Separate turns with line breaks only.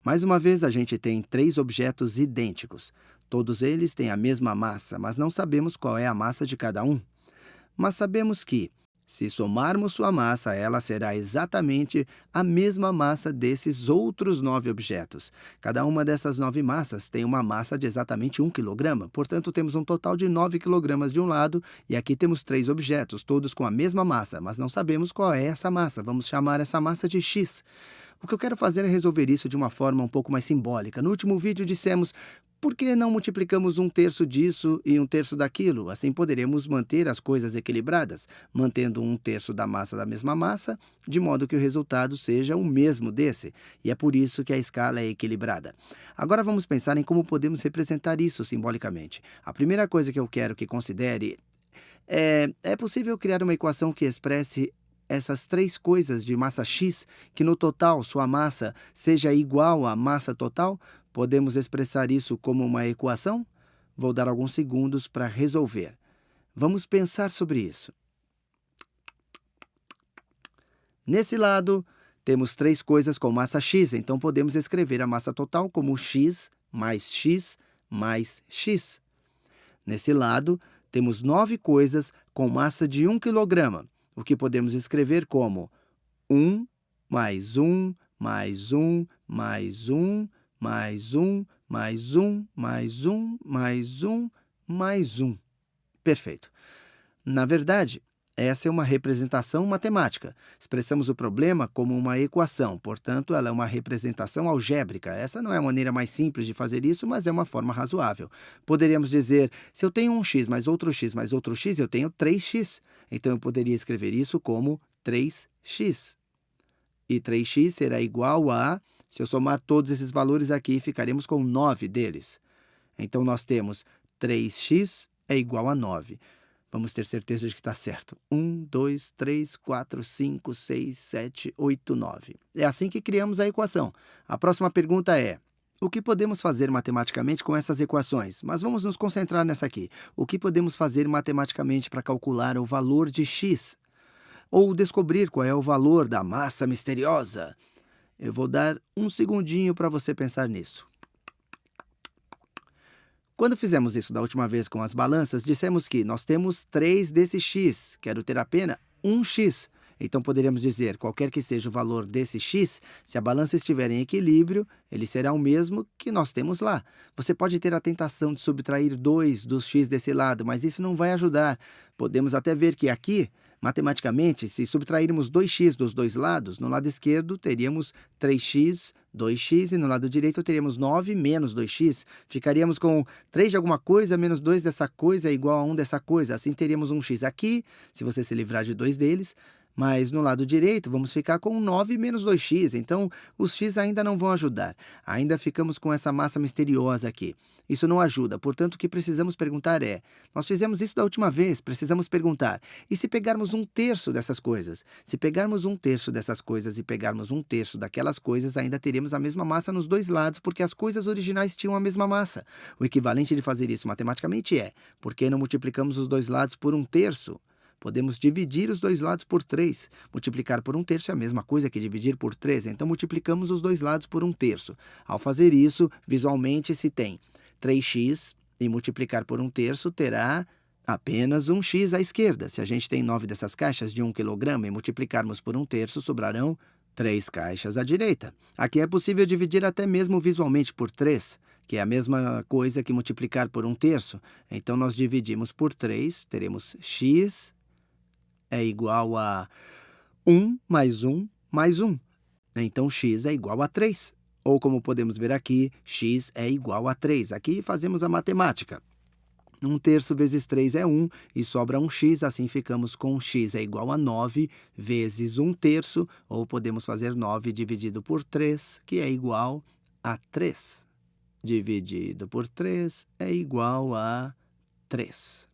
Mais uma vez, a gente tem três objetos idênticos. Todos eles têm a mesma massa, mas não sabemos qual é a massa de cada um. Mas sabemos que, se somarmos sua massa, ela será exatamente a mesma massa desses outros 9 objetos. Cada uma dessas 9 massas tem uma massa de exatamente 1 quilograma. Portanto, temos um total de 9 quilogramas de um lado, e aqui temos 3 objetos, todos com a mesma massa, mas não sabemos qual é essa massa. Vamos chamar essa massa de x. O que eu quero fazer é resolver isso de uma forma um pouco mais simbólica. No último vídeo dissemos: por que não multiplicamos 1/3 disso e 1/3 daquilo? Assim poderemos manter as coisas equilibradas, mantendo 1/3 da massa da mesma massa, de modo que o resultado seja o mesmo desse. E é por isso que a escala é equilibrada. Agora vamos pensar em como podemos representar isso simbolicamente. A primeira coisa que eu quero que considere é possível criar uma equação que expresse essas três coisas de massa x, que no total sua massa seja igual à massa total? Podemos expressar isso como uma equação? Vou dar alguns segundos para resolver. Vamos pensar sobre isso. Nesse lado, temos três coisas com massa x, então podemos escrever a massa total como x mais x mais x. Nesse lado, temos 9 coisas com massa de 1 quilograma, o que podemos escrever como 1 mais 1 mais 1 mais 1 mais 1 mais 1 mais 1 mais 1 mais 1. Perfeito. Na verdade, essa é uma representação matemática. Expressamos o problema como uma equação, portanto, ela é uma representação algébrica. Essa não é a maneira mais simples de fazer isso, mas é uma forma razoável. Poderíamos dizer: se eu tenho um x mais outro x mais outro x, eu tenho 3x. Então, eu poderia escrever isso como 3x. E 3x será igual a... Se eu somar todos esses valores aqui, ficaremos com 9 deles. Então, nós temos 3x é igual a 9. Vamos ter certeza de que está certo. 1, 2, 3, 4, 5, 6, 7, 8, 9. É assim que criamos a equação. A próxima pergunta é: o que podemos fazer matematicamente com essas equações? Mas vamos nos concentrar nessa aqui. O que podemos fazer matematicamente para calcular o valor de x? Ou descobrir qual é o valor da massa misteriosa? Eu vou dar um segundinho para você pensar nisso. Quando fizemos isso da última vez com as balanças, dissemos que nós temos 3 desse x, quero ter apenas 1x. Então, poderíamos dizer, qualquer que seja o valor desse x, se a balança estiver em equilíbrio, ele será o mesmo que nós temos lá. Você pode ter a tentação de subtrair 2 dos x desse lado, mas isso não vai ajudar. Podemos até ver que aqui, matematicamente, se subtrairmos 2x dos dois lados, no lado esquerdo teríamos 3x, 2x, e no lado direito teríamos 9 menos 2x. Ficaríamos com 3 de alguma coisa menos 2 dessa coisa é igual a 1 dessa coisa. Assim teríamos um x aqui, se você se livrar de 2 deles. Mas no lado direito, vamos ficar com 9 menos 2x, então os x ainda não vão ajudar. Ainda ficamos com essa massa misteriosa aqui. Isso não ajuda, portanto, o que precisamos perguntar é... Nós fizemos isso da última vez, precisamos perguntar: e se pegarmos 1/3 dessas coisas? Se pegarmos 1/3 dessas coisas e pegarmos 1/3 daquelas coisas, ainda teremos a mesma massa nos dois lados, porque as coisas originais tinham a mesma massa. O equivalente de fazer isso matematicamente é: por que não multiplicamos os dois lados por 1/3? Podemos dividir os dois lados por 3. Multiplicar por 1/3 é a mesma coisa que dividir por 3, então multiplicamos os dois lados por 1/3. Ao fazer isso, visualmente se tem 3x e multiplicar por 1/3 terá apenas um x à esquerda. Se a gente tem 9 dessas caixas de 1 quilograma e multiplicarmos por 1/3, sobrarão 3 caixas à direita. Aqui é possível dividir até mesmo visualmente por 3, que é a mesma coisa que multiplicar por 1/3. Então, nós dividimos por 3, teremos x é igual a 1 mais 1 mais 1. Então, x é igual a 3. Ou, como podemos ver aqui, x é igual a 3. Aqui fazemos a matemática. 1/3 vezes 3 é 1 e sobra um x, assim ficamos com x é igual a 9 vezes 1/3, ou podemos fazer 9 dividido por 3, que é igual a 3. Dividido por 3 é igual a 3.